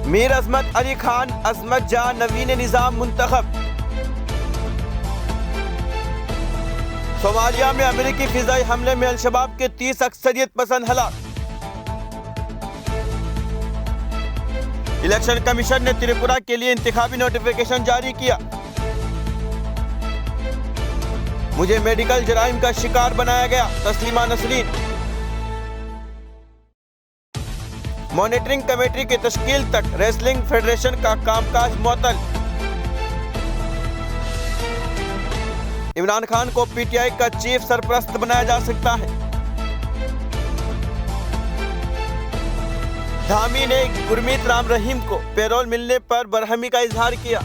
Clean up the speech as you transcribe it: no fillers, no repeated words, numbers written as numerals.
मीर असमत अली खान असमत जा नवीन निज़ाम मुंतखब। सोमालिया में अमेरिकी फिजाई हमले में अल-शबाब के 30 अक्सरियत पसंद हलाक। इलेक्शन कमीशन ने त्रिपुरा के लिए इंतखाबी नोटिफिकेशन जारी किया। मुझे मेडिकल जराइम का शिकार बनाया गया, तस्लीमा नसरीन। मॉनिटरिंग कमेटी की तश्कील तक रेसलिंग फेडरेशन का कामकाज मुअत्तल। इमरान खान को पीटीआई का चीफ सरपरस्त बनाया जा सकता है। धामी ने गुरमीत राम रहीम को पैरोल मिलने पर बरहमी का इजहार किया।